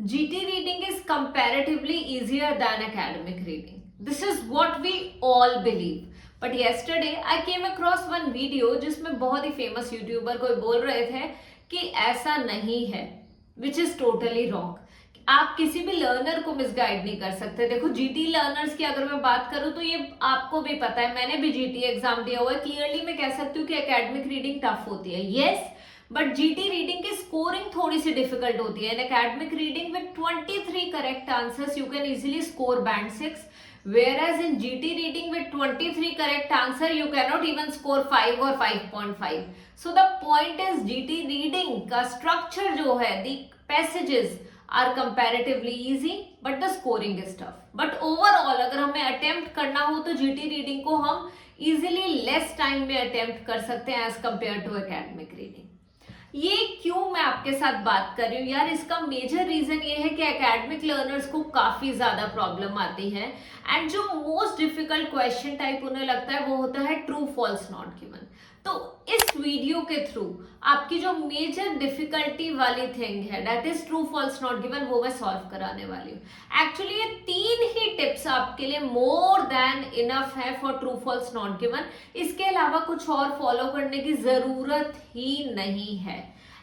GT reading is comparatively easier than academic reading. This is what we all believe. But yesterday I came across one video जिसमें बहुत ही famous YouTuber कोई बोल रहे थे कि ऐसा नहीं है, which is totally wrong. आप किसी भी लर्नर को मिसगाइड नहीं कर सकते. देखो जीटी लर्नर्स की अगर मैं बात करूं तो ये आपको भी पता है, मैंने भी जीटी एग्जाम दिया हुआ है. क्लियरली मैं कह सकती हूँ कि एकेडमिक रीडिंग टफ होती है. यस, बट जीटी रीडिंग की स्कोरिंग थोड़ी सी डिफिकल्ट होती है. इन academic reading with 23 correct answers you can easily score band 6, whereas in GT reading with 23 correct answer you cannot even score 5 or 5.5. So the point is GT reading का structure जो है, the passages are comparatively easy but the scoring is tough. But overall अगर हमें attempt करना हो तो GT reading को हम easily less time में attempt कर सकते हैं as compared to academic reading. ये क्यों मैं आपके साथ बात कर रही हूँ यार, इसका मेजर रीजन ये है कि एकेडमिक लर्नर्स को काफी ज्यादा प्रॉब्लम आती है. एंड जो मोस्ट डिफिकल्ट क्वेश्चन टाइप उन्हें लगता है वो होता है ट्रू फॉल्स नॉट गिवन. तो इस वीडियो के थ्रू आपकी जो मेजर डिफिकल्टी वाली थिंग है that is true false not given, वो मैं सॉल्व कराने वाली हूँ. एक्चुअली ये 3 ही टिप्स आपके लिए मोर देन इनफ है for true false not given. इसके अलावा कुछ और फॉलो करने की जरूरत ही नहीं है.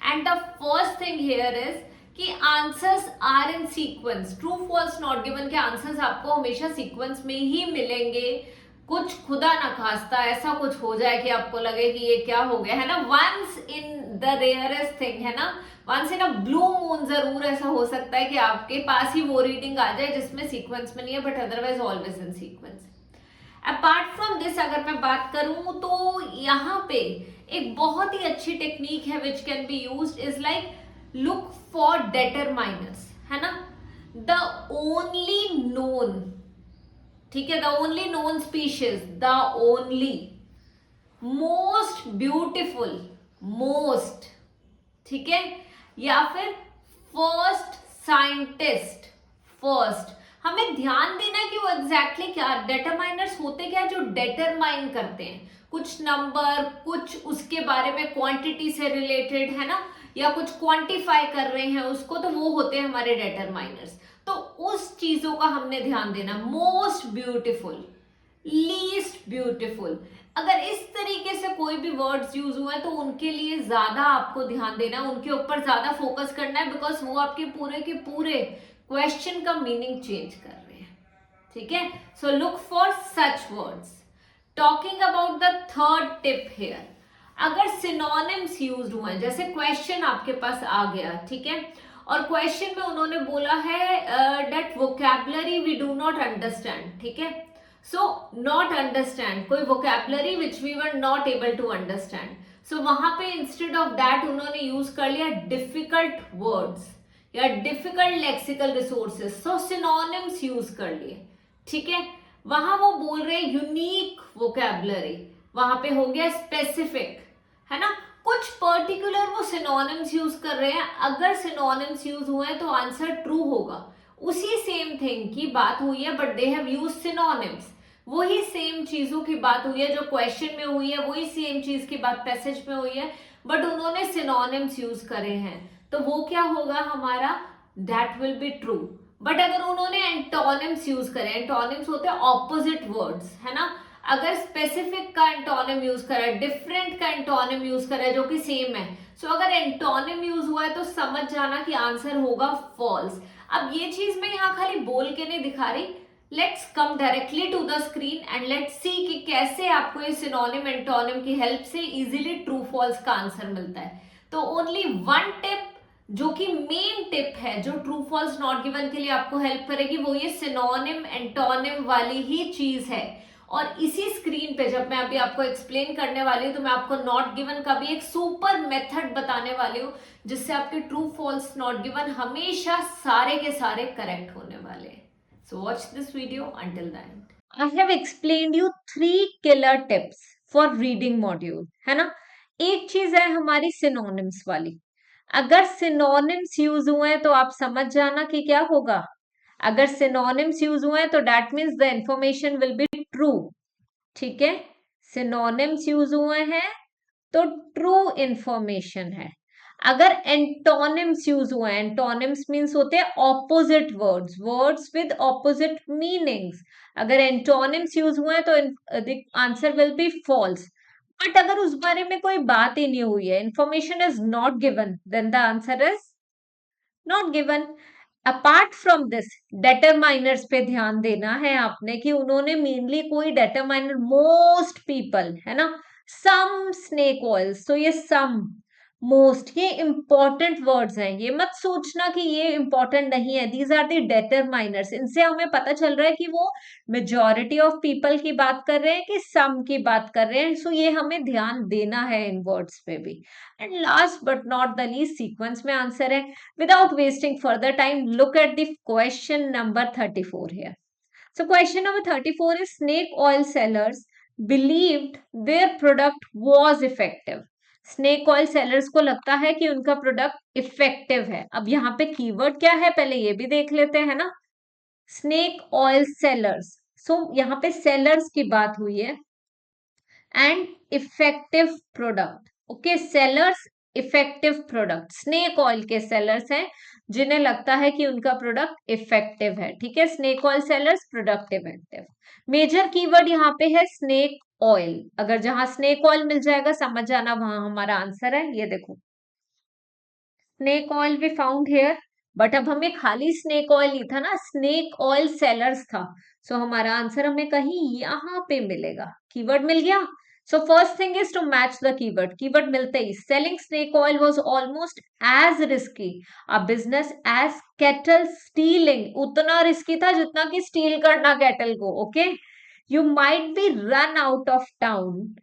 And the first thing here is कि answers are in sequence. True false not given के आंसर्स आपको हमेशा सीक्वेंस में ही मिलेंगे. कुछ खुदा ना खास्ता ऐसा कुछ हो जाए कि आपको लगे कि ये क्या हो गया है ना, once in the rarest thing है ना, once in a blue moon जरूर ऐसा हो सकता है कि आपके पास ही वो रीडिंग आ जाए जिसमें सीक्वेंस में नहीं है, but otherwise always in sequence. Apart from this अगर मैं बात करूं तो यहाँ पे एक बहुत ही अच्छी टेक्निक है which can be used is like look for determiners, है ना. द ओनली नोन, ठीक है, the only known species, the only most beautiful, most, ठीक है, या फिर फर्स्ट साइंटिस्ट, फर्स्ट. हमें ध्यान देना है कि वो एग्जैक्टली क्या डेटरमाइनर्स होते क्या, जो डेटरमाइन करते हैं कुछ नंबर, कुछ उसके बारे में क्वांटिटी से रिलेटेड, है ना, या कुछ क्वांटिफाई कर रहे हैं उसको, तो वो होते हैं हमारे डेटरमाइनर्स. तो उस चीजों का हमने ध्यान देना. मोस्ट ब्यूटिफुल, लीस्ट ब्यूटिफुल, अगर इस तरीके से कोई भी वर्ड्स यूज हुए हैं तो उनके लिए ज्यादा आपको ध्यान देना है, उनके ऊपर ज्यादा फोकस करना है, बिकॉज वो आपके पूरे के पूरे क्वेश्चन का मीनिंग चेंज कर रहे हैं. ठीक है, so look for such words. Talking about the third tip here, अगर सिनोनिम्स यूज हुए हैं, जैसे क्वेश्चन आपके पास आ गया, ठीक है, और क्वेश्चन में उन्होंने बोला है that vocabulary we do not understand, ठीक है. सो नॉट अंडरस्टैंड, कोई vocabulary which we were not able to understand. So वहां पे इंस्टेड ऑफ दैट उन्होंने यूज कर लिया डिफिकल्ट वर्ड्स या difficult lexical resources. So synonyms use कर लिए, ठीक है. वहां वो बोल रहे यूनिक वोकैबुलरी, वहां पे हो गया स्पेसिफिक, है ना. कुछ पर्टिकुलर वो सिनोनिम्स यूज कर रहे हैं. अगर सिनोनिम्स यूज हुए हैं तो आंसर ट्रू होगा. उसी सेम थिंग की बात हुई है but they have use synonyms. वही सेम चीजों की बात हुई है जो क्वेश्चन में हुई है, वही सेम चीज की बात पैसेज में हुई है, बट उन्होंने सिनोनिम्स यूज करे हैं, तो वो क्या होगा हमारा, that will be true. But अगर उन्होंने एंटोनिम्स यूज करे, एंटोनिम्स होते हैं ऑपोजिट वर्ड्स, है ना. अगर स्पेसिफिक का एंटोनिम यूज करा है, डिफरेंट का एंटोनिम यूज करा है जो कि सेम है, सो अगर एंटोनिम यूज हुआ है तो समझ जाना कि आंसर होगा फॉल्स. अब ये चीज मैं यहाँ खाली बोल के नहीं दिखा रही. Let's come directly to the screen and let's see कि कैसे आपको ये सिनोनिम एंटोनिम की हेल्प से इजीली ट्रू फॉल्स का आंसर मिलता है. तो ओनली वन टिप जो कि मेन टिप है जो ट्रू फॉल्स नॉट गिवन के लिए आपको हेल्प करेगी, वो ये सिनोनिम एंटोनिम वाली ही चीज है. और इसी स्क्रीन पे जब मैं अभी आपको एक्सप्लेन करने वाली हूँ तो मैं आपको नॉट गिवन का भी एक सुपर मेथड बताने वाली हूँ जिससे आपके ट्रू फॉल्स नॉट गिवन हमेशा सारे के सारे करेक्ट होने वाले हैं. So watch this video until the end. I have explained you 3 killer tips for reading module, है ना. एक चीज है हमारी सिनोनिम्स वाली. अगर सिनोनिम्स यूज हुए हैं तो आप समझ जाना कि क्या होगा. अगर सिनोनिम्स यूज हुए हैं तो that means the information will be true, ठीक है. सिनोनिम्स यूज हुए हैं तो ट्रू इंफॉर्मेशन है. अगर एंटोनिम्स यूज हुए, एंटोनिम्स मीन्स होते हैं opposite words, words with opposite meanings, अगर एंटोनिम्स यूज हुए तो the answer will be false. But अगर उस बारे में कोई बात ही नहीं हुई है, information is not given, then the answer is not given. Apart from this, determiners पे ध्यान देना है आपने कि उन्होंने मेनली कोई डेटरमाइनर, मोस्ट पीपल है ना, सम स्नेक ऑयल्स, तो ये सम, मोस्ट, ये इंपॉर्टेंट वर्ड्स हैं, ये मत सोचना कि ये इंपॉर्टेंट नहीं है, दीज आर दी डेटरमाइनर्स। इनसे हमें पता चल रहा है कि वो मेजॉरिटी ऑफ पीपल की बात कर रहे हैं कि सम की बात कर रहे हैं, सो ये हमें ध्यान देना है इन वर्ड्स पे भी। And last but not the least, sequence में आंसर है। Without wasting further time, look at the question number 34 here. So question number 34 is snake oil sellers believed their product was effective. Snake oil sellers को लगता है कि उनका product effective है। अब यहाँ पे कीवर्ड क्या है पहले ये भी देख लेते हैं ना, स्नेक ऑयल सेलर्स, सो यहाँ पे सेलर्स की बात हुई है and effective product. Okay, sellers effective product, snake oil के सेलर्स हैं जिन्हें लगता है कि उनका प्रोडक्ट इफेक्टिव है। ठीक है, snake oil sellers product effective. Major keyword यहाँ पे है स्नेक ऑयल, अगर जहां स्नेक ऑयल मिल जाएगा समझ जाना वहां हमारा आंसर है। ये देखो, स्नेक ऑयल भी फाउंड हेयर, बट अब हमें खाली स्नेक ऑयल नहीं था ना, स्नेक ऑयल सेलर्स था, सो हमारा आंसर हमें कहीं यहां पे मिलेगा। कीवर्ड मिल गया। So first thing is to match the keyword, keyword मिलते ही, selling snake oil was almost as risky a business as cattle stealing, उतना रिस्की था जितना कि स्टील करना कैटल को। Okay, you might be run out of town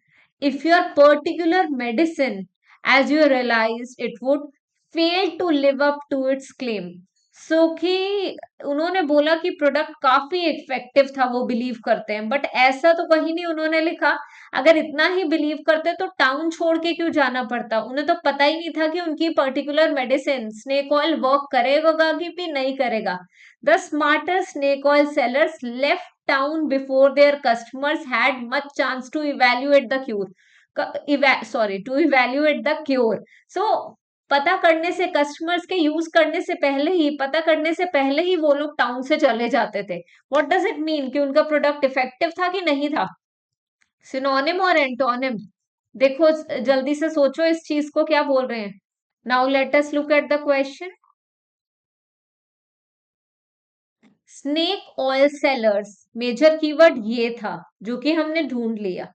if your particular medicine, as you realized, it would fail to live up to its claim. सो कि उन्होंने बोला कि प्रोडक्ट काफी इफेक्टिव था, वो बिलीव करते हैं, बट ऐसा तो कहीं नहीं उन्होंने लिखा। अगर इतना ही बिलीव करते तो टाउन छोड़ के क्यों जाना पड़ता, उन्हें तो पता ही नहीं था कि उनकी particular medicine snake oil work करेगा कि भी नहीं करेगा। The smarter snake oil sellers left town before their customers had much chance to evaluate the cure, to evaluate the cure. So पता करने से, कस्टमर्स के यूज करने से पहले ही, पता करने से पहले ही वो लोग टाउन से चले जाते थे। व्हाट डज इट मीन कि उनका प्रोडक्ट इफेक्टिव था कि नहीं था? सिनोनिम और एंटोनिम देखो, जल्दी से सोचो इस चीज को क्या बोल रहे हैं। Now let us look at the question. Snake oil sellers, major keyword ये था जो कि हमने ढूंढ लिया।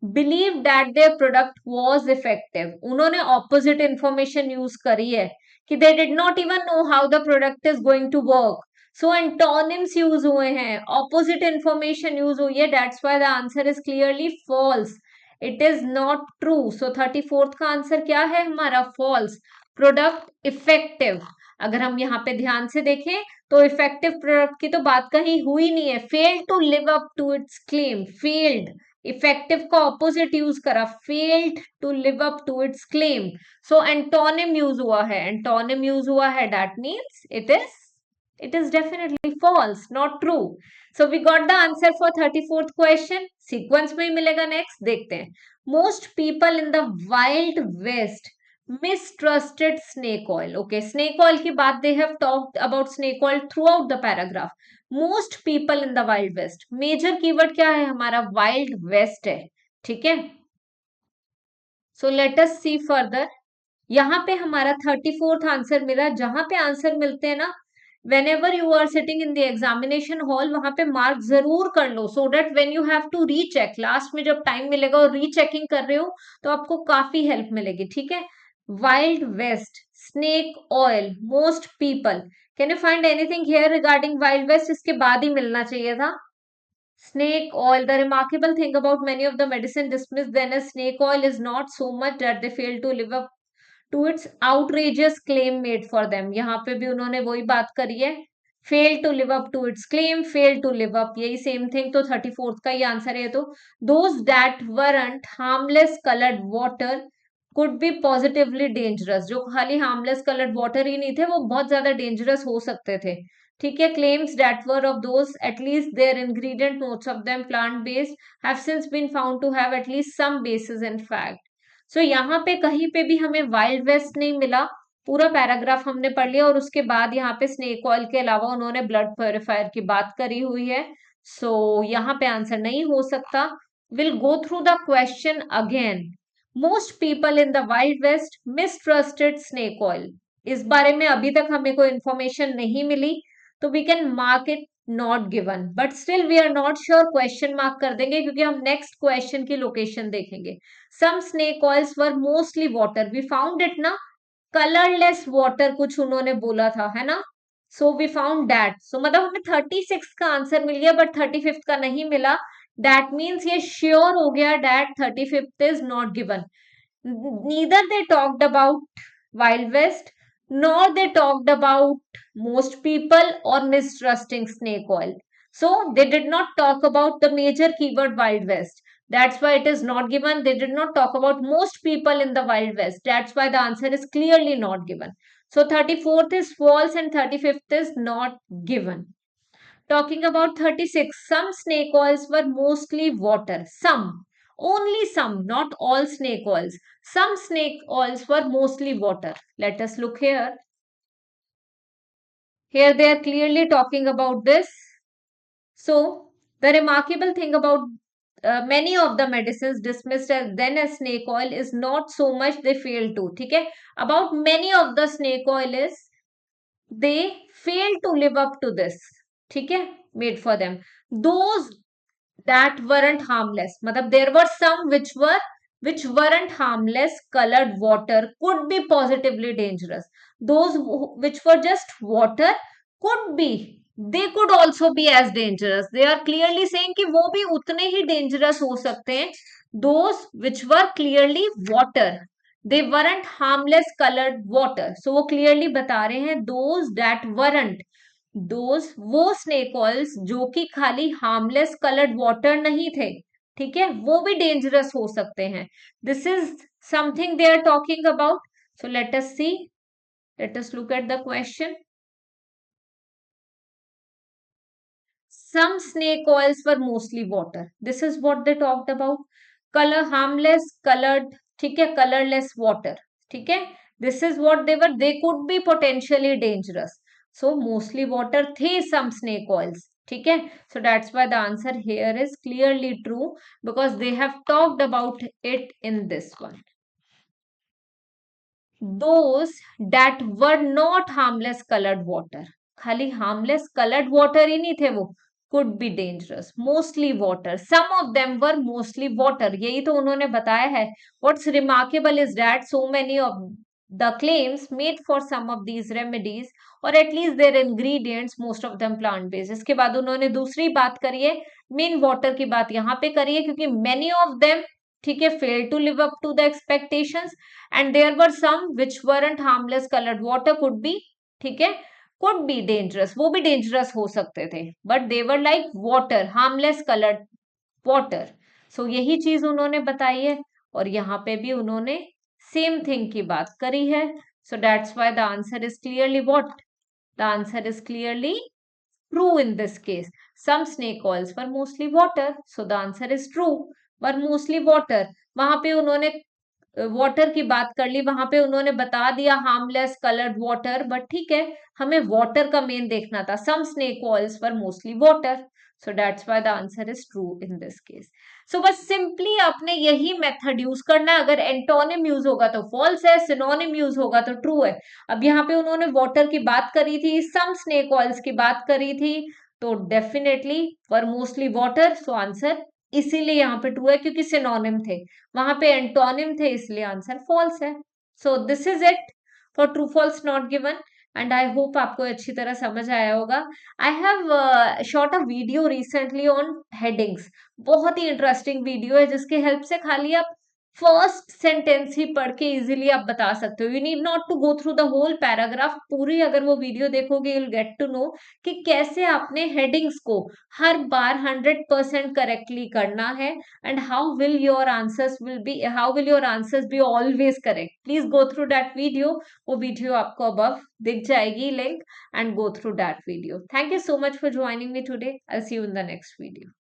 Believe that their product was effective, उन्होंने ऑपोजिट इंफॉर्मेशन यूज करी है कि they did not even know how the product is going to work. So antonyms use हुए हैं, ऑपोजिट इंफॉर्मेशन यूज हुई है, that's why the answer is clearly false, it is not true. So 34th का answer क्या है हमारा? False. Product effective, अगर हम यहाँ पे ध्यान से देखें तो इफेक्टिव प्रोडक्ट की तो बात कहीं हुई नहीं है। Failed to live up to its claim, failed, effective का ऑपोजिट यूज करा, failed to live up to its claim. So antonym use हुआ है, एंटोनिम यूज हुआ है, that means it is definitely false, not true. So we got the answer for 34th question. Sequence में ही मिलेगा next, देखते हैं। Most people in the wild west mistrusted snake oil. Okay, snake oil की बात, they have talked about snake oil throughout the paragraph. Most people in the wild west, major keyword क्या है हमारा? wild west है। ठीक है, so let us see further. यहाँ पे हमारा 34th आंसर मिला। जहां पे आंसर मिलते हैं ना, whenever you are sitting in the examination hall, वहां पे मार्क जरूर कर लो, so that when you have to recheck, last में जब टाइम मिलेगा और रीचेकिंग कर रहे हो तो आपको काफी हेल्प मिलेगी। ठीक है, wild west, snake oil, most people, can you find anything here regarding wild west? इसके बाद ही मिलना चाहिए था। Snake oil. The remarkable thing about many of the medicine dismissed then as snake oil is not so much that they fail to live up to its outrageous claim made for them. यहाँ पे भी उन्होंने वही बात करी है, fail to live up to its claim, fail to live up, यही same thing। तो 34th का ही आंसर है। तो those that weren't harmless colored water could be positively dangerous, जो खाली harmless colored water ही नहीं थे, वो बहुत ज्यादा dangerous हो सकते थे। ठीक है, claims that were of those, at least their ingredient, most of them plant based, have since been found to have at least some basis in fact. सो यहाँ पे कहीं पे भी हमें वाइल्ड वेस्ट नहीं मिला, पूरा पैराग्राफ हमने पढ़ लिया और उसके बाद यहाँ पे स्नेक ऑयल के अलावा उन्होंने ब्लड प्योरीफायर की बात करी हुई है। सो यहाँ पे आंसर नहीं हो सकता। Will go through the question again. Most people in the Wild West mistrusted snake oil. इस बारे में अभी तक हमें कोई इंफॉर्मेशन नहीं मिली, तो we can mark it not given, but still we are not sure, question mark कर देंगे क्योंकि हम नेक्स्ट क्वेश्चन की लोकेशन देखेंगे। Some snake oils were mostly water, we found it ना, कलरलेस वाटर कुछ उन्होंने बोला था, है ना। So we found that, so मतलब हमें 36 का आंसर मिल गया बट 35 का नहीं मिला। दैट मीन्स ये श्योर हो गया that 35 is not given. Neither they talked about wild west nor they talked about most people or mistrusting snake oil. So they did not talk about the major keyword Wild West. That's why it is not given. They did not talk about most people in the Wild West. That's why the answer is clearly not given. So 34th is false and 35th is not given. Talking about 36, some snake oils were mostly water. Some, only some, not all snake oils. Some snake oils were mostly water. Let us look here. Here they are clearly talking about this. So, the remarkable thing about many of the medicines dismissed as then as snake oil is not so much they fail to. ठीक है? About many of the snake oil is they fail to live up to this. ठीक है? Made for them. Those that weren't harmless. मतलब there were some which weren't harmless colored water could be positively dangerous. Those which were just water could be, they could also be as dangerous. They are clearly saying कि वो भी उतने ही dangerous हो सकते हैं. Those which were clearly water, they weren't harmless colored water. So वो clearly बता रहे हैं those that weren't, दोज वो स्नेक ऑयल्स जो कि खाली हार्मलेस कलर्ड वाटर नहीं थे, ठीक है, वो भी डेंजरस हो सकते हैं. This is something they are talking about. So let us see, let us look at the question. Some snake oils were mostly water. This is what they talked about. Color harmless, colored, ठीक है, colorless water. ठीक है, this is what they were. They could be potentially dangerous. So mostly water थे some snake oils. ठीक है, so that's why the answer here is clearly true because they have talked about it in this one. Those that were not harmless colored water. खाली harmless colored water ही नहीं थे वो, could be dangerous. Mostly water. Some of them were mostly water. यही तो उन्होंने बताया है. What's remarkable is that so many of the claims made for some of these remedies or at least their ingredients, most of them plant based. इसके बाद उन्होंने दूसरी बात करी है, मेन वाटर की बात यहाँ पे करी है क्योंकि many of them, ठीक है, failed to live up to the expectations and there were some which weren't harmless colored water could be, ठीक है, could be dangerous, वो भी dangerous हो सकते थे, but they were like water, harmless colored water. So यही चीज उन्होंने बताई है और यहाँ पे भी उन्होंने same thing की बात करी है. So that's why the answer is clearly what? The answer is clearly true in this case. Some snake oils were mostly water. So the answer is true. Were mostly water. वहां पे उन्होंने water की बात कर ली, वहां पे उन्होंने बता दिया हार्मलेस कलर्ड वाटर, बट ठीक है, हमें वाटर का मेन देखना था. Some snake oils were mostly water. So that's why the answer is true in this case. So बस सिंपली आपने यही मेथड यूज करना है. अगर एंटोनिम यूज होगा तो फॉल्स है, सिनोनिम यूज होगा तो ट्रू है. अब यहाँ पे उन्होंने वाटर की बात करी थी, सम स्नेक ऑयल्स की बात करी थी, तो डेफिनेटली वर मोस्टली वाटर. सो आंसर इसीलिए यहाँ पे ट्रू है क्योंकि सिनोनिम थे, वहां पे एंटोनिम थे, इसलिए आंसर फॉल्स है. So this is it for true false not given and I hope आपको अच्छी तरह समझ आया होगा. I have shot a video recently on headings, बहुत ही इंटरेस्टिंग वीडियो है जिसके हेल्प से खाली आप फर्स्ट सेंटेंस ही पढ़ के इजीली आप बता सकते हो. You need not to go through the whole paragraph. पूरी अगर वो वीडियो देखोगे यूल गेट टू नो कि कैसे आपने हेडिंग्स को हर बार 100% करेक्टली करना है and how will your answers be always correct. Please go through that video. वो वीडियो आपको अबव दिख जाएगी link and go through that video. Thank you so much for joining me today. I see you in the next video.